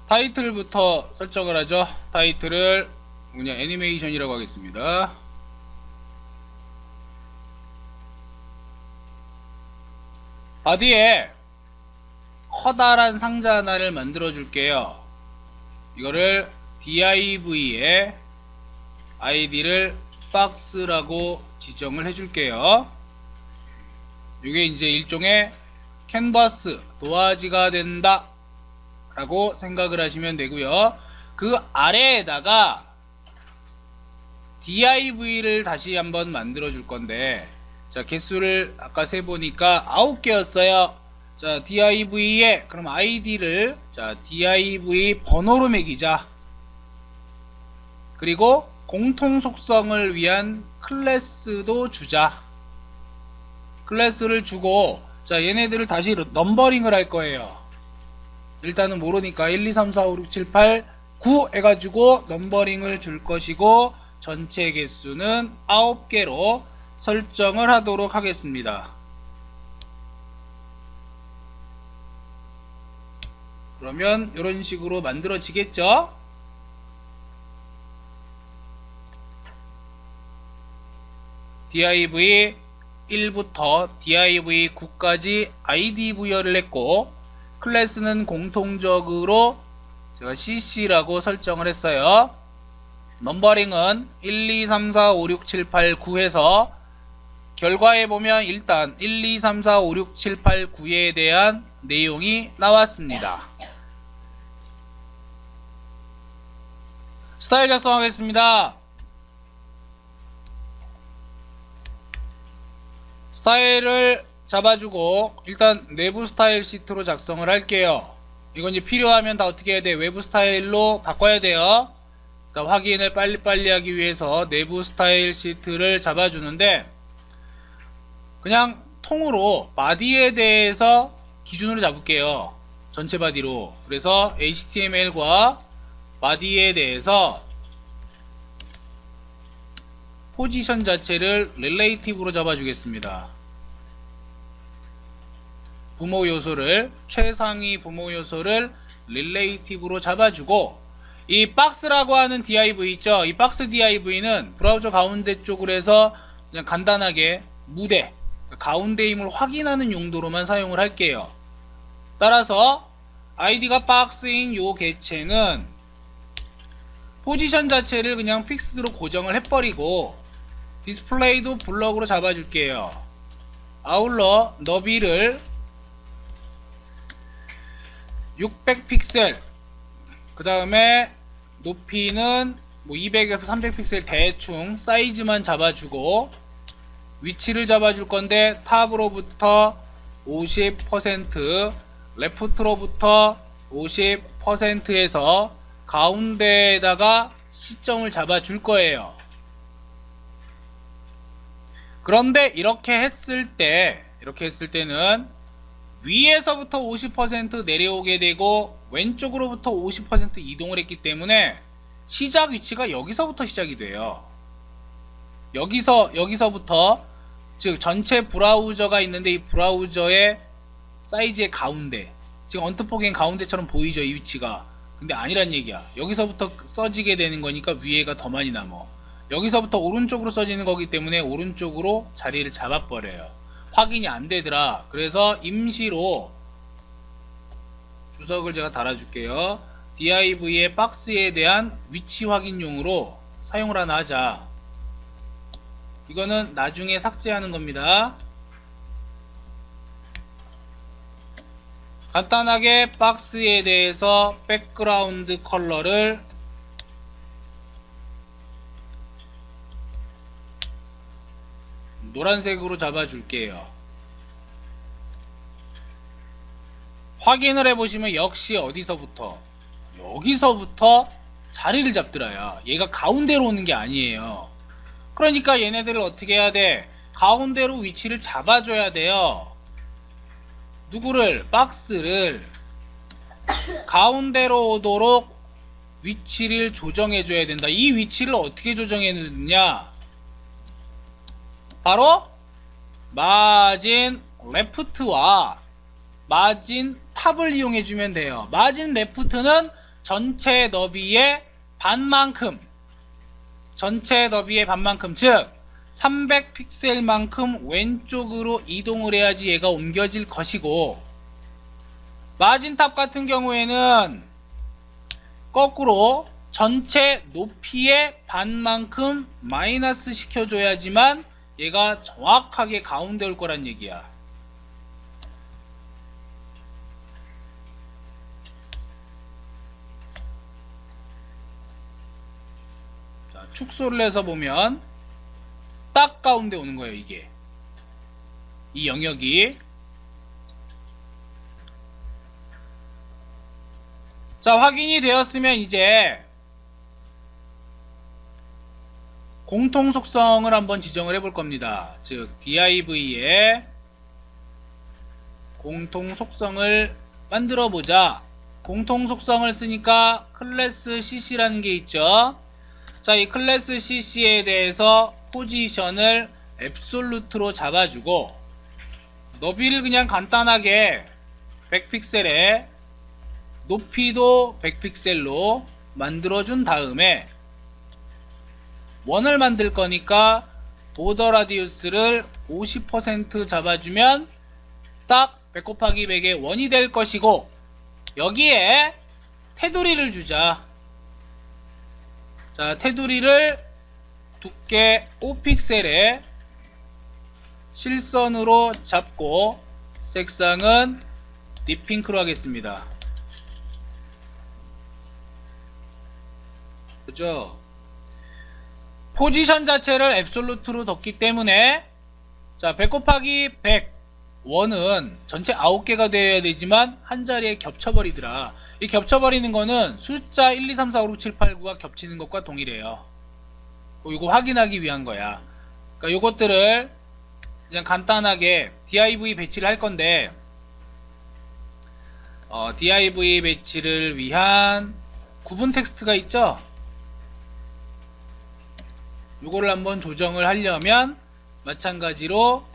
타이틀부터 설정을 하죠. 타이틀을 그냥 애니메이션이라고 하겠습니다. 바디에 커다란 상자 하나를 만들어 줄게요. 이거를 div에 id를 박스라고 지정을 해줄게요. 이게 이제 일종의 캔버스 도화지가 된다 라고 생각을 하시면 되고요. 그 아래에다가 div를 다시 한번 만들어 줄 건데, 자, 개수를 아까 세보니까 9개였어요. 자, div에 그럼 id를 자 div 번호로 매기자. 그리고 공통 속성을 위한 클래스도 주자. 클래스를 주고, 자, 얘네들을 다시 넘버링을 할 거예요. 일단은 모르니까 1, 2, 3, 4, 5, 6, 7, 8, 9 해가지고 넘버링을 줄 것이고, 전체 개수는 9개로 설정을 하도록 하겠습니다. 그러면 이런 식으로 만들어지겠죠? div 1부터 div 9까지 id 부여를 했고, 클래스는 공통적으로 제가 cc라고 설정을 했어요. 넘버링은 1, 2, 3, 4, 5, 6, 7, 8, 9 해서 결과에 보면 일단 1, 2, 3, 4, 5, 6, 7, 8, 9에 대한 내용이 나왔습니다. 스타일 작성하겠습니다. 스타일을 잡아주고 일단 내부 스타일 시트로 작성을 할게요. 이건 이제 필요하면 다 어떻게 해야 돼? 외부 스타일로 바꿔야 돼요. 그러니까 확인을 빨리빨리 하기 위해서 내부 스타일 시트를 잡아주는데, 그냥 통으로 바디에 대해서 기준으로 잡을게요. 전체 바디로. 그래서 html과 바디에 대해서 포지션 자체를 릴레이티브로 잡아주겠습니다. 부모 요소를, 최상위 부모 요소를 릴레이티브로 잡아주고, 이 박스라고 하는 div 있죠? 이 박스 div는 브라우저 가운데 쪽으로 해서 그냥 간단하게 무대, 가운데임을 확인하는 용도로만 사용을 할게요. 따라서 id가 박스인 요 개체는 포지션 자체를 그냥 픽스드로 고정을 해버리고, 디스플레이도 블럭으로 잡아줄게요. 아울러 너비를 600픽셀, 그 다음에 높이는 뭐 200에서 300픽셀 대충 사이즈만 잡아주고, 위치를 잡아줄 건데 탑으로부터 50%, 레프트로부터 50%에서 가운데에다가 시점을 잡아줄 거예요. 그런데 이렇게 했을 때는 위에서부터 50% 내려오게 되고 왼쪽으로부터 50% 이동을 했기 때문에 시작 위치가 여기서부터 시작이 돼요. 여기서부터, 즉 전체 브라우저가 있는데 이 브라우저의 사이즈의 가운데, 지금 언트포겐 가운데처럼 보이죠, 이 위치가. 근데 아니란 얘기야. 여기서부터 써지게 되는 거니까 위에가 더 많이 남어. 여기서부터 오른쪽으로 써지는 거기 때문에 오른쪽으로 자리를 잡아버려요. 확인이 안 되더라. 그래서 임시로 주석을 제가 달아줄게요. div의 박스에 대한 위치 확인용으로 사용을 하나 하자. 이거는 나중에 삭제하는 겁니다. 간단하게 박스에 대해서 백그라운드 컬러를 노란색으로 잡아줄게요. 확인을 해보시면 역시 어디서부터, 여기서부터 자리를 잡더라야. 얘가 가운데로 오는 게 아니에요. 그러니까 얘네들을 어떻게 해야 돼? 가운데로 위치를 잡아줘야 돼요. 누구를? 박스를 가운데로 오도록 위치를 조정해줘야 된다. 이 위치를 어떻게 조정해주느냐? 바로 마진 레프트와 마진 탑을 이용해주면 돼요. 마진 레프트는 전체 너비의 반만큼, 전체 너비의 반만큼, 즉 300픽셀만큼 왼쪽으로 이동을 해야지 얘가 옮겨질 것이고, 마진탑 같은 경우에는 거꾸로 전체 높이의 반만큼 마이너스 시켜줘야지만 얘가 정확하게 가운데 올 거란 얘기야. 자, 축소를 해서 보면 딱 가운데 오는 거예요. 이게 이 영역이. 자, 확인이 되었으면 이제 공통 속성을 한번 지정을 해볼 겁니다. 즉 div의 공통 속성을 만들어 보자. 공통 속성을 쓰니까 클래스 cc라는 게 있죠. 자, 이 클래스 cc에 대해서 포지션을 앱솔루트로 잡아주고, 너비를 그냥 간단하게 100픽셀에 높이도 100픽셀로 만들어준 다음에 원을 만들 거니까 보더 라디우스를 50% 잡아주면 딱 100 곱하기 100의 원이 될 것이고, 여기에 테두리를 주자. 자, 테두리를 두께 5픽셀에 실선으로 잡고 색상은 딥핑크로 하겠습니다. 그죠? 포지션 자체를 앱솔루트로 뒀기 때문에, 자, 100 곱하기 100 원은 전체 9개가 되어야 되지만 한 자리에 겹쳐버리더라. 이 겹쳐버리는 거는 숫자 1, 2, 3, 4, 5, 6, 7, 8, 9가 겹치는 것과 동일해요. 이거 확인하기 위한 거야. 그러니까 요것들을 그냥 간단하게 div 배치를 할 건데, div 배치를 위한 구분 텍스트가 있죠. 요거를 한번 조정을 하려면 마찬가지로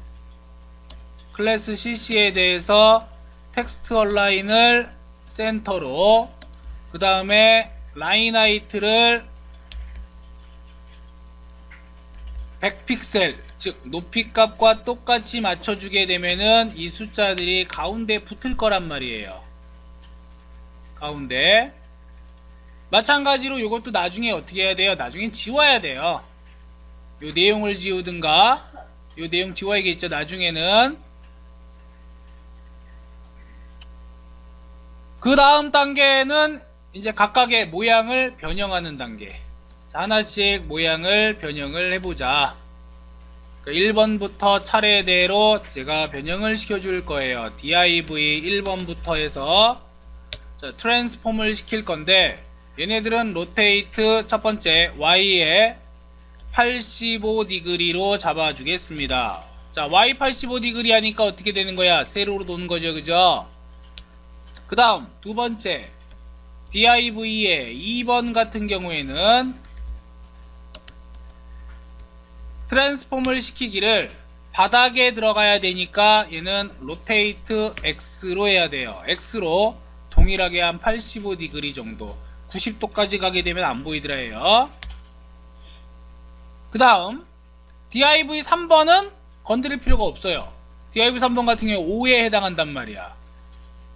클래스 cc에 대해서 텍스트 얼라인을 센터로, 그 다음에 라인 하이트를 100픽셀, 즉 높이 값과 똑같이 맞춰주게 되면은 이 숫자들이 가운데 붙을 거란 말이에요. 가운데. 마찬가지로 이것도 나중에 어떻게 해야 돼요? 나중엔 지워야 돼요. 요 내용을 지우든가, 요 내용 지워야겠죠. 나중에는. 그 다음 단계는 이제 각각의 모양을 변형하는 단계. 자, 하나씩 모양을 변형을 해보자. 1번부터 차례대로 제가 변형을 시켜줄 거예요. div 1번부터 해서, 자, 트랜스폼을 시킬 건데, 얘네들은 로테이트 첫 번째 y에 85°로 잡아주겠습니다. 자, y 85° 하니까 어떻게 되는 거야? 세로로 도는 거죠. 그죠? 그 다음 두 번째 div의 2번 같은 경우에는 트랜스폼을 시키기를 바닥에 들어가야 되니까 얘는 로테이트 x로 해야 돼요. x로 동일하게 한 85° 정도, 90도까지 가게 되면 안 보이더라 해요. 그 다음 div 3번은 건드릴 필요가 없어요. div 3번 같은 경우 5에 해당한단 말이야.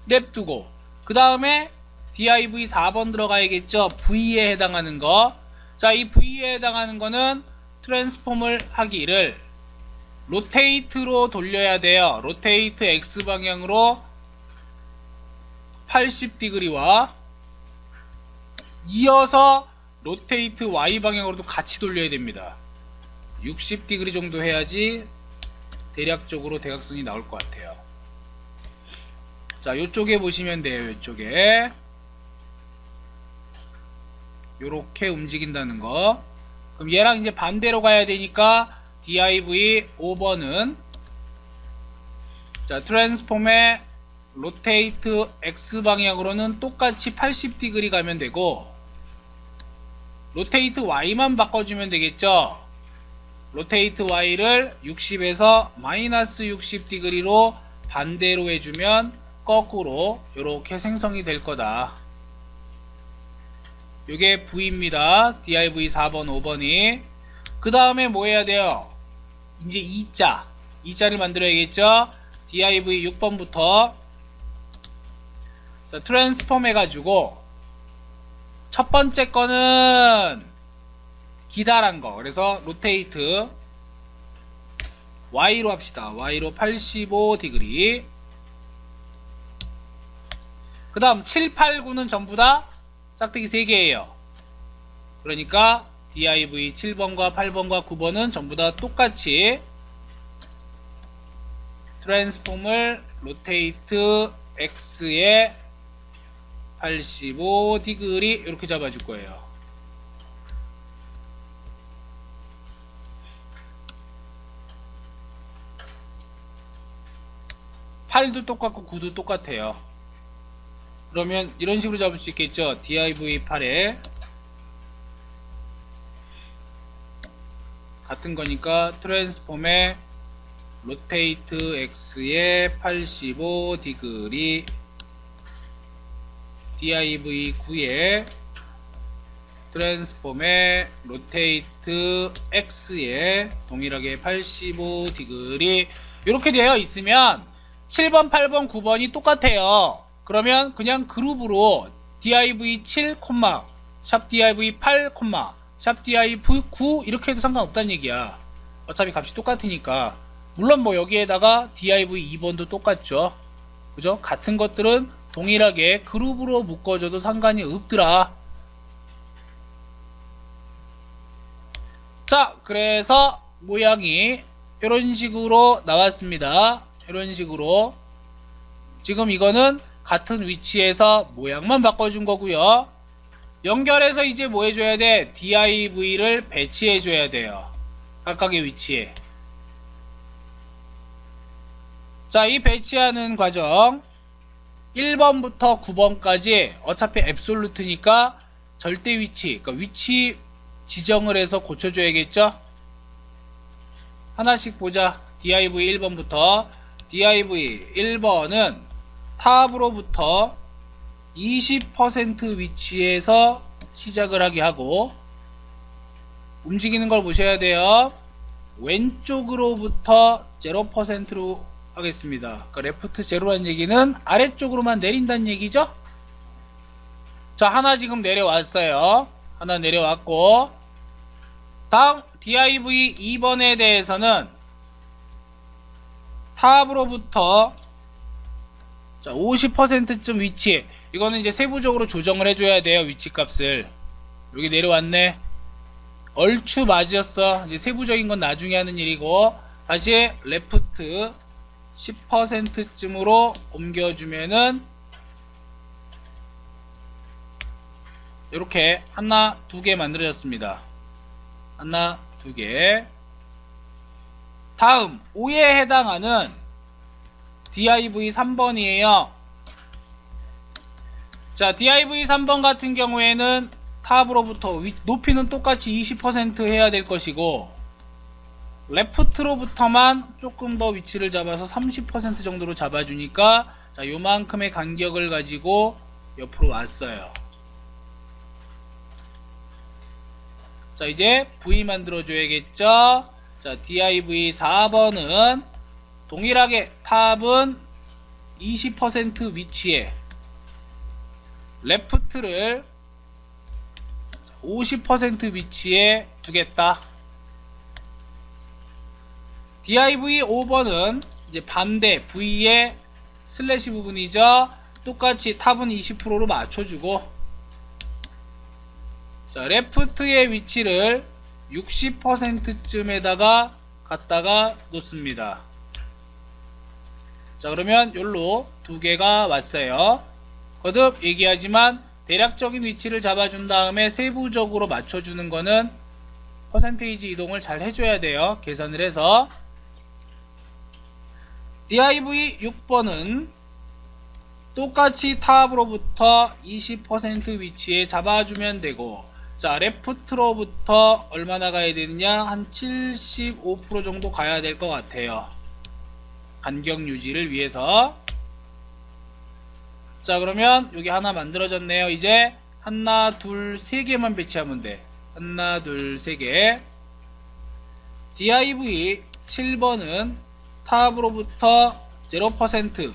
냅두고, 그 다음에 div 4번 들어가야겠죠. v에 해당하는 거. 자, 이 v에 해당하는 거는 트랜스폼을 하기를 로테이트로 돌려야 돼요. 로테이트 x 방향으로 80°와 이어서 로테이트 y 방향으로도 같이 돌려야 됩니다. 60° 정도 해야지 대략적으로 대각선이 나올 것 같아요. 자, 요쪽에 보시면 돼요. 요쪽에 요렇게 움직인다는 거. 그럼 얘랑 이제 반대로 가야 되니까 div 5번은 자, 트랜스폼의 로테이트 x 방향으로는 똑같이 80° 가면 되고, 로테이트 y만 바꿔주면 되겠죠. 로테이트 y를 60에서 마이너스 60°로 반대로 해주면 거꾸로 이렇게 생성이 될 거다. 요게 V입니다. div 4번 5번이. 그 다음에 뭐 해야 돼요? 이제 2자를 만들어야겠죠. div 6번부터 자, 트랜스폼 해가지고 첫 번째 거는 기다란 거, 그래서 로테이트 Y로 합시다. Y로 85° 그 다음 7, 8, 9는 전부 다 짝대기 3개예요. 그러니까 div 7번과 8번과 9번은 전부 다 똑같이 트랜스폼을 로테이트 X에 85° 이렇게 잡아줄 거예요. 팔도 똑같고 9도 똑같아요. 그러면 이런 식으로 잡을 수 있겠죠. div 8에 같은 거니까 트랜스폼에 로테이트 X에 85° div 9에 트랜스폼에 로테이트 X에 동일하게 85° 이렇게 되어 있으면 7번, 8번, 9번이 똑같아요. 그러면 그냥 그룹으로 div 7, 샵 div 8, 샵 div 9 이렇게 해도 상관없다는 얘기야. 어차피 값이 똑같으니까. 물론 뭐 여기에다가 div 2번도 똑같죠. 그죠? 같은 것들은 동일하게 그룹으로 묶어줘도 상관이 없더라. 자, 그래서 모양이 이런 식으로 나왔습니다. 이런 식으로. 지금 이거는 같은 위치에서 모양만 바꿔준 거고요. 연결해서 이제 뭐 해줘야 돼? div를 배치해줘야 돼요. 각각의 위치에. 자, 이 배치하는 과정 1번부터 9번까지 어차피 앱솔루트니까 절대 위치, 그러니까 위치 지정을 해서 고쳐줘야겠죠? 하나씩 보자. div 1번부터 div 1번은 탑으로부터 20% 위치에서 시작을 하게 하고 움직이는 걸 보셔야 돼요. 왼쪽으로부터 0%로 하겠습니다. 그러니까 레프트 제로라는 얘기는 아래쪽으로만 내린다는 얘기죠. 자, 하나 지금 내려왔어요. 하나 내려왔고, 다음 div 2번에 대해서는 탑으로부터 50%쯤 위치, 이거는 이제 세부적으로 조정을 해줘야 돼요. 위치값을. 여기 내려왔네. 얼추 맞았어. 이제 세부적인 건 나중에 하는 일이고, 다시 레프트 10%쯤으로 옮겨주면은 이렇게 하나, 두 개 만들어졌습니다. 하나, 두 개. 다음 5에 해당하는 div 3번이에요. 자, div 3번 같은 경우에는 탑으로부터 높이는 똑같이 20% 해야 될 것이고, 레프트로부터만 조금 더 위치를 잡아서 30% 정도로 잡아주니까, 자, 요만큼의 간격을 가지고 옆으로 왔어요. 자, 이제 V 만들어줘야겠죠. 자, div 4번은 동일하게 탑은 20% 위치에 레프트를 50% 위치에 두겠다. div 5번은 이제 반대 V의 슬래시 부분이죠. 똑같이 탑은 20%로 맞춰주고, 자, 레프트의 위치를 60%쯤에다가 갖다가 놓습니다. 자, 그러면 여기로 두 개가 왔어요. 거듭 얘기하지만 대략적인 위치를 잡아준 다음에 세부적으로 맞춰주는 거는 퍼센테이지 이동을 잘 해줘야 돼요. 계산을 해서. div 6번은 똑같이 탑으로부터 20% 위치에 잡아주면 되고, 자, 레프트로부터 얼마나 가야 되느냐? 한 75% 정도 가야 될 것 같아요. 간격 유지를 위해서. 자, 그러면 여기 하나 만들어졌네요. 이제 하나, 둘, 세 개만 배치하면 돼. 하나, 둘, 세 개. div 7번은 탑으로부터 0%,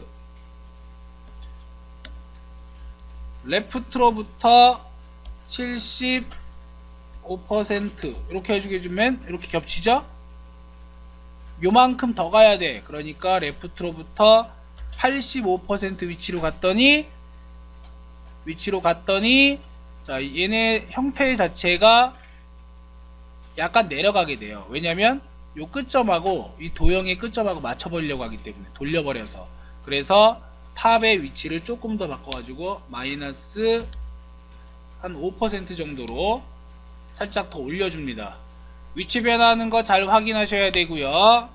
레프트로부터 75% 이렇게 해주면 이렇게 겹치죠? 요만큼 더 가야 돼. 그러니까 레프트로부터 85% 위치로 갔더니 자, 얘네 형태 자체가 약간 내려가게 돼요. 왜냐면 요 끝점하고 이 도형의 끝점하고 맞춰버리려고 하기 때문에 돌려버려서. 그래서 탑의 위치를 조금 더 바꿔가지고 마이너스 한 5% 정도로 살짝 더 올려줍니다. 위치 변화하는 거 잘 확인하셔야 되고요.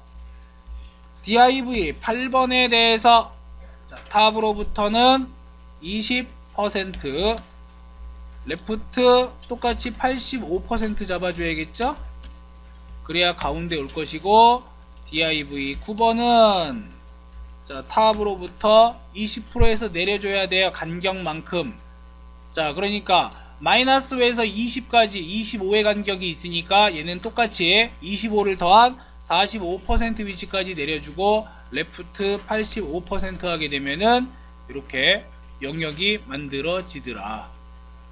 div 8번에 대해서 자, 탑으로부터는 20%, 레프트 똑같이 85% 잡아줘야겠죠? 그래야 가운데 올 것이고, div 9번은 자, 탑으로부터 20%에서 내려줘야 돼요. 간격만큼. 자, 그러니까 마이너스 5에서 20까지 25의 간격이 있으니까 얘는 똑같이 25를 더한 45% 위치까지 내려주고 레프트 85% 하게 되면은 이렇게 영역이 만들어지더라.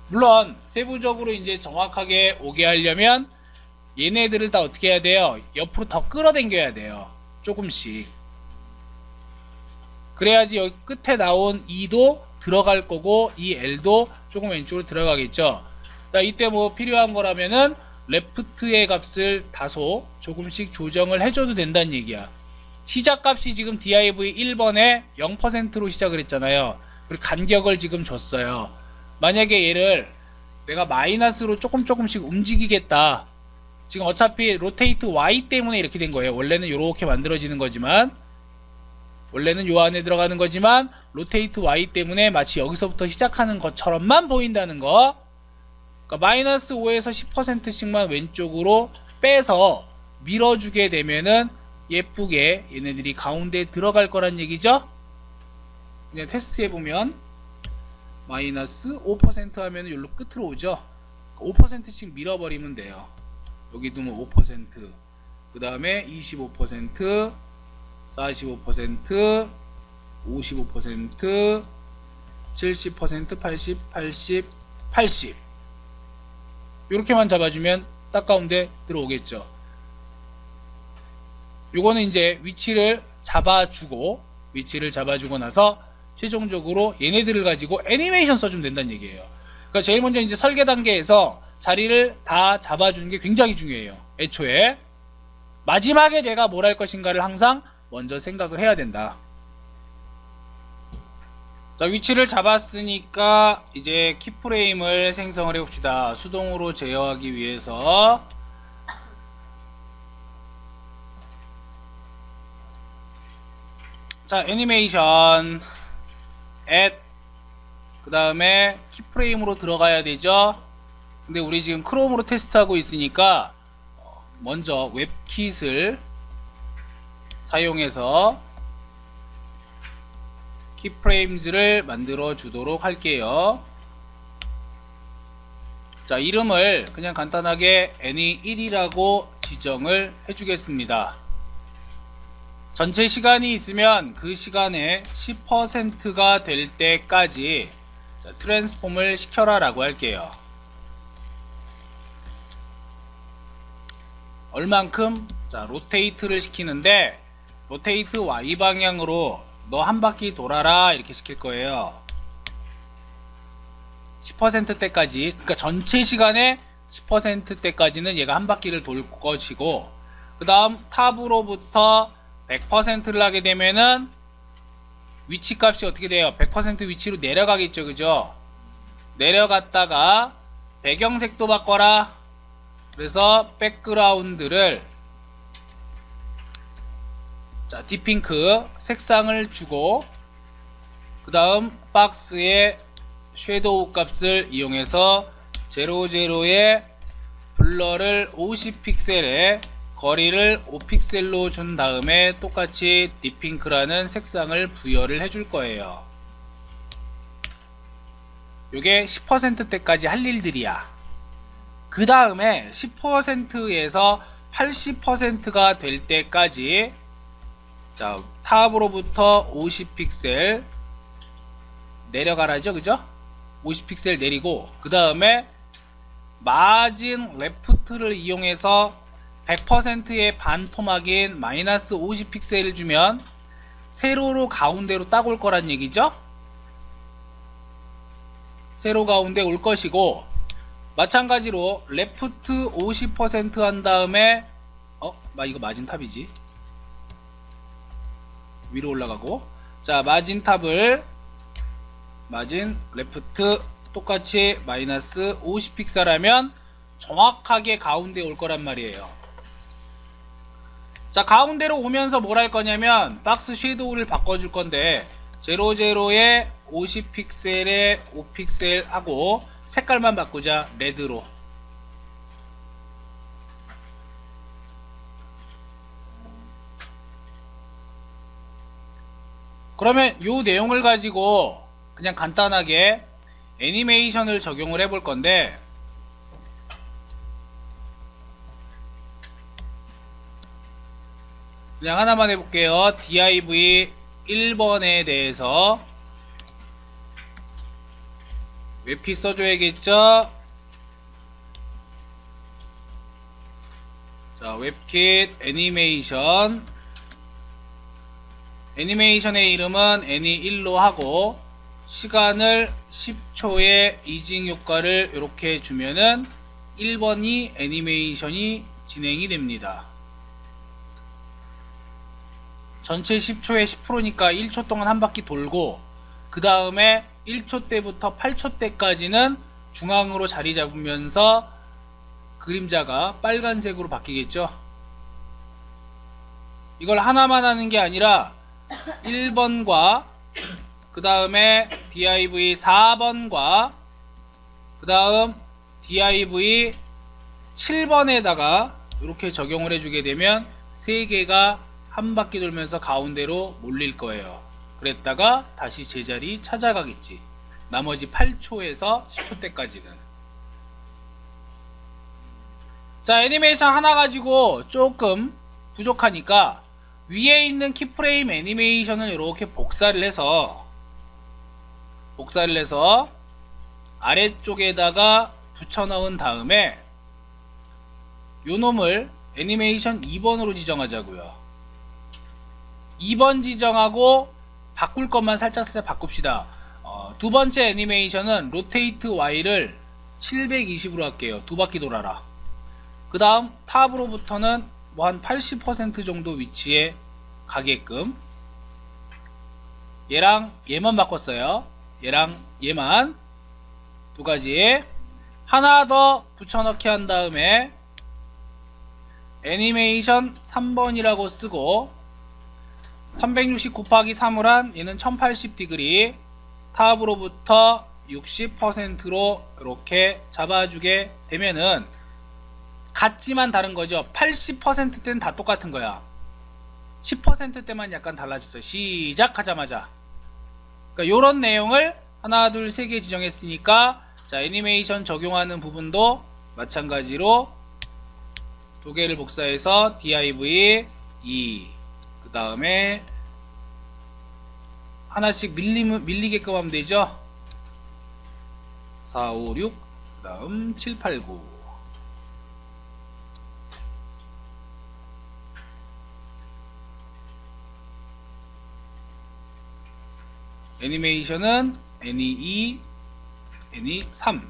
물론 세부적으로 이제 정확하게 오게 하려면 얘네들을 다 어떻게 해야 돼요? 옆으로 더 끌어당겨야 돼요. 조금씩. 그래야지 여기 끝에 나온 2도 들어갈 거고 이 L도 조금 왼쪽으로 들어가겠죠. 자, 이때 뭐 필요한 거라면은 레프트의 값을 다소 조금씩 조정을 해줘도 된다는 얘기야. 시작값이 지금 div 1번에 0%로 시작을 했잖아요. 그리고 간격을 지금 줬어요. 만약에 얘를 내가 마이너스로 조금씩 움직이겠다. 지금 어차피 로테이트 Y 때문에 이렇게 된 거예요. 원래는 이렇게 만들어지는 거지만 원래는 요 안에 들어가는 거지만 로테이트 Y 때문에 마치 여기서부터 시작하는 것처럼만 보인다는 거. 그러니까 마이너스 5에서 10%씩만 왼쪽으로 빼서 밀어주게 되면은 예쁘게 얘네들이 가운데에 들어갈 거란 얘기죠. 그냥 테스트 해보면 마이너스 5% 하면 여기로 끝으로 오죠. 5%씩 밀어버리면 돼요. 여기 두면 5%, 그 다음에 25%, 45%, 55%, 70%, 80, 80 이렇게만 잡아주면 딱 가운데 들어오겠죠. 요거는 이제 위치를 잡아주고 나서 최종적으로 얘네들을 가지고 애니메이션 써주면 된다는 얘기예요. 그러니까 제일 먼저 이제 설계 단계에서 자리를 다 잡아주는 게 굉장히 중요해요. 애초에 마지막에 내가 뭘 할 것인가를 항상 먼저 생각을 해야 된다. 자, 위치를 잡았으니까 이제 키프레임을 생성을 해봅시다. 수동으로 제어하기 위해서 자, 애니메이션 add 그 다음에 키프레임으로 들어가야 되죠. 근데 우리 지금 크롬으로 테스트하고 있으니까 먼저 웹킷을 사용해서 키프레임즈를 만들어 주도록 할게요. 자, 이름을 그냥 간단하게 any1이라고 지정을 해주겠습니다. 전체 시간이 있으면 그 시간에 10%가 될 때까지 트랜스폼을 시켜라 라고 할게요. 얼만큼? 자, 로테이트를 시키는데 로테이트 Y 방향으로 너 한 바퀴 돌아라 이렇게 시킬 거예요. 10% 때까지, 그러니까 전체 시간에 10% 때까지는 얘가 한 바퀴를 돌 것이고, 그 다음 탑으로부터 100%를 하게 되면은 위치 값이 어떻게 돼요? 100% 위치로 내려가겠죠, 그죠? 내려갔다가 배경색도 바꿔라. 그래서 백그라운드를 자, 딥핑크 색상을 주고, 그 다음 박스에 섀도우 값을 이용해서 00의 블러를 50픽셀에 거리를 5픽셀로 준 다음에 똑같이 딥핑크라는 색상을 부여를 해줄 거예요. 요게 10%대까지 할 일들이야. 그 다음에 10%에서 80%가 될 때까지, 자, 탑으로부터 50픽셀 내려가라죠, 그죠? 50픽셀 내리고, 그 다음에 마진 레프트를 이용해서 100%의 반토막인 마이너스 50픽셀을 주면 세로로 가운데로 딱 올 거란 얘기죠. 세로 가운데 올 것이고, 마찬가지로 레프트 50% 한 다음에 이거 마진 탑이지. 위로 올라가고, 자, 마진 탑을 마진 레프트 똑같이 마이너스 50픽셀 하면 정확하게 가운데 올 거란 말이에요. 자, 가운데로 오면서 뭘 할 거냐면 박스 섀도우를 바꿔줄 건데 00에 50픽셀에 5픽셀 하고 색깔만 바꾸자. 레드로. 그러면 요 내용을 가지고 그냥 간단하게 애니메이션을 적용을 해볼 건데, 그냥 하나만 해볼게요. div 1번에 대해서 웹킷 써줘야겠죠. 자, 웹킷 애니메이션의 이름은 애니1로 하고 시간을 10초의 이징 효과를 이렇게 주면은 1번이 애니메이션이 진행이 됩니다. 전체 10초에 10%니까 1초 동안 한 바퀴 돌고, 그 다음에 1초 때부터 8초 때까지는 중앙으로 자리 잡으면서 그림자가 빨간색으로 바뀌겠죠. 이걸 하나만 하는 게 아니라 1번과 그 다음에 div 4번과 그 다음 div 7번에다가 이렇게 적용을 해주게 되면 3개가 한 바퀴 돌면서 가운데로 몰릴 거예요. 그랬다가 다시 제자리 찾아가겠지. 나머지 8초에서 10초 때까지는. 자, 애니메이션 하나 가지고 조금 부족하니까 위에 있는 키프레임 애니메이션을 이렇게 복사를 해서 아래쪽에다가 붙여 넣은 다음에 요 놈을 애니메이션 2번으로 지정하자고요. 2번 지정하고 바꿀 것만 살짝 바꿉시다. 두 번째 애니메이션은 로테이트 Y를 720으로 할게요. 두 바퀴 돌아라. 그 다음 탑으로부터는 뭐 한 80% 정도 위치에 가게끔, 얘만 바꿨어요. 얘만 두 가지 하나 더 붙여넣기 한 다음에 애니메이션 3번이라고 쓰고 360 곱하기 3을 한 얘는 1080디그리 탑으로부터 60%로 이렇게 잡아주게 되면은 같지만 다른 거죠. 80%대는 다 똑같은 거야. 10%대만 약간 달라졌어요. 시작하자마자. 그러니까 요런 내용을 하나, 둘, 세 개 지정했으니까, 자, 애니메이션 적용하는 부분도 마찬가지로 두 개를 복사해서 div 2, 그 다음에 하나씩 밀리게끔 하면 되죠. 4, 5, 6, 그 다음 7, 8, 9. 애니메이션은 애니2, 애니3.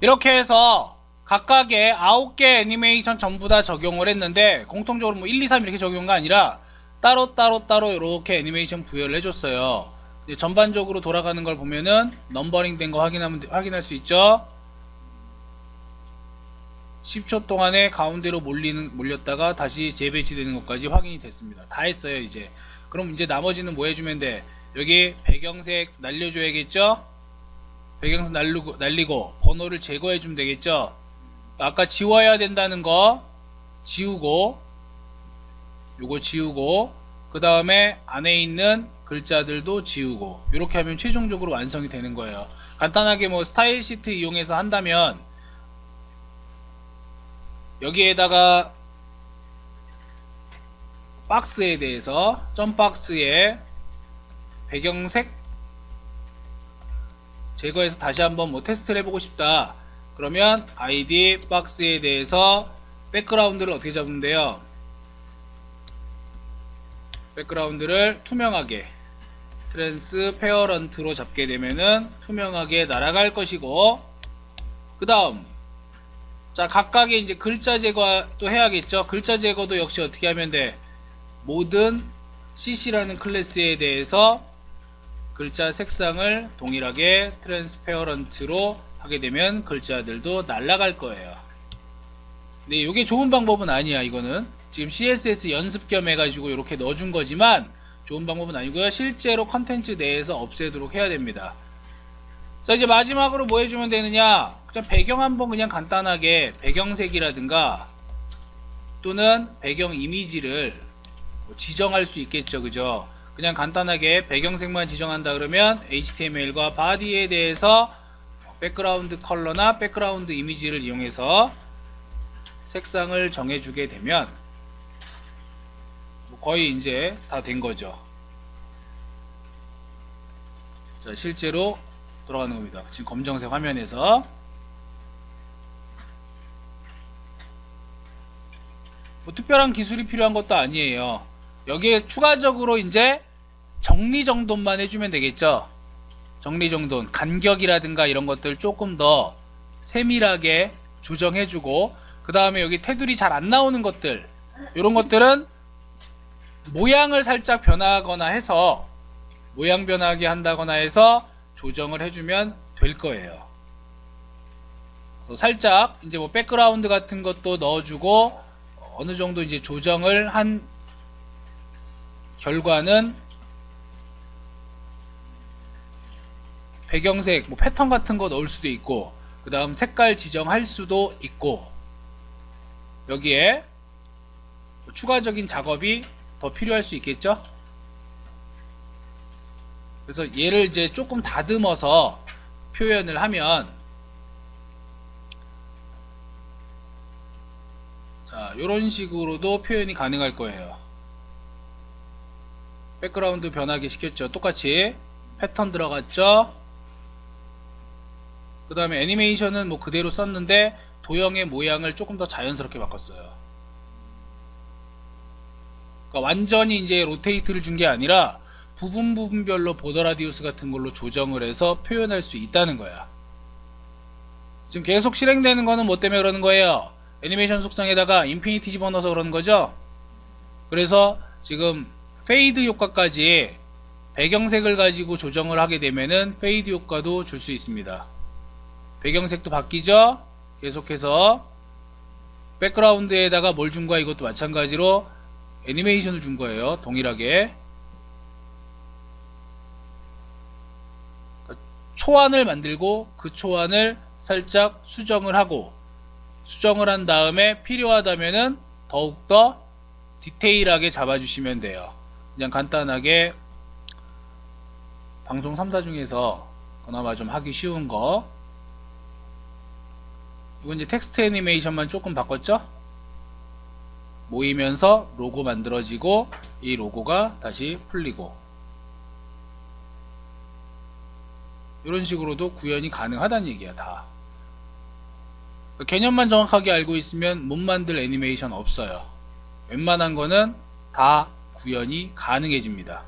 이렇게 해서 각각의 9개 애니메이션 전부 다 적용을 했는데, 공통적으로 뭐 1, 2, 3 이렇게 적용한 거 아니라 따로 이렇게 애니메이션 부여를 해줬어요. 전반적으로 돌아가는 걸 보면은 넘버링 된 거 확인할 수 있죠. 10초 동안에 가운데로 몰렸다가 다시 재배치되는 것까지 확인이 됐습니다. 다 했어요. 이제 그럼 이제 나머지는 뭐 해주면 돼? 여기 배경색 날려줘야겠죠. 배경색 날리고 번호를 제거해 주면 되겠죠. 아까 지워야 된다는 거 지우고, 요거 지우고, 그 그 다음에 안에 있는 글자들도 지우고, 이렇게 하면 최종적으로 완성이 되는 거예요. 간단하게 뭐 스타일 시트 이용해서 한다면 여기에다가 박스에 대해서 점박스에 배경색 제거해서 다시 한번 뭐 테스트를 해보고 싶다 그러면 id 박스에 대해서 백그라운드를 어떻게 잡는데요, 백그라운드를 투명하게 트랜스페어런트로 잡게 되면은 투명하게 날아갈 것이고, 그 다음 자 각각의 이제 글자 제거도 해야겠죠. 글자 제거도 역시 어떻게 하면 돼, 모든 cc라는 클래스에 대해서 글자 색상을 동일하게 트랜스페어런트로 하게 되면 글자들도 날아갈 거예요. 근데 이게 좋은 방법은 아니야. 이거는 지금 CSS 연습 겸 해가지고 이렇게 넣어준 거지만 좋은 방법은 아니고요. 실제로 컨텐츠 내에서 없애도록 해야 됩니다. 자 이제 마지막으로 뭐 해주면 되느냐, 그냥 배경 한번 그냥 간단하게 배경색이라든가 또는 배경 이미지를 지정할 수 있겠죠. 그죠? 그냥 간단하게 배경색만 지정한다 그러면 HTML과 body에 대해서 백그라운드 컬러나 백그라운드 이미지를 이용해서 색상을 정해주게 되면 거의 이제 다 된 거죠. 자, 실제로 돌아가는 겁니다. 지금 검정색 화면에서 뭐 특별한 기술이 필요한 것도 아니에요. 여기에 추가적으로 이제 정리정돈만 해주면 되겠죠. 정리정돈, 간격이라든가 이런 것들 조금 더 세밀하게 조정해주고, 그 다음에 여기 테두리 잘 안 나오는 것들, 이런 것들은 모양을 살짝 변하거나 해서 모양 변하게 한다거나 해서 조정을 해주면 될 거예요. 그래서 살짝 이제 뭐 백그라운드 같은 것도 넣어주고 어느 정도 이제 조정을 한 결과는 배경색 뭐 패턴 같은 거 넣을 수도 있고, 그 다음 색깔 지정할 수도 있고, 여기에 추가적인 작업이 더 필요할 수 있겠죠. 그래서 얘를 이제 조금 다듬어서 표현을 하면, 자 요런 식으로도 표현이 가능할 거예요. 백그라운드 변하게 시켰죠. 똑같이 패턴 들어갔죠. 그 다음에 애니메이션은 뭐 그대로 썼는데 도형의 모양을 조금 더 자연스럽게 바꿨어요. 그러니까 완전히 이제 로테이트를 준 게 아니라 부분별로 보더 라디우스 같은 걸로 조정을 해서 표현할 수 있다는 거야. 지금 계속 실행되는 거는 뭐 때문에 그러는 거예요? 애니메이션 속성에다가 인피니티 집어넣어서 그러는 거죠. 그래서 지금 페이드 효과까지 배경색을 가지고 조정을 하게 되면은 페이드 효과도 줄 수 있습니다. 배경색도 바뀌죠. 계속해서 백그라운드에다가 뭘 준 거야? 이것도 마찬가지로 애니메이션을 준 거예요. 동일하게 초안을 만들고 그 초안을 살짝 수정을 하고, 수정을 한 다음에 필요하다면은 더욱더 디테일하게 잡아주시면 돼요. 그냥 간단하게 방송 3사 중에서 그나마 좀 하기 쉬운 거, 이건 이제 텍스트 애니메이션만 조금 바꿨죠. 모이면서 로고 만들어지고 이 로고가 다시 풀리고, 이런 식으로도 구현이 가능하다는 얘기야. 다 개념만 정확하게 알고 있으면 못 만들 애니메이션 없어요. 웬만한 거는 다 구현이 가능해집니다.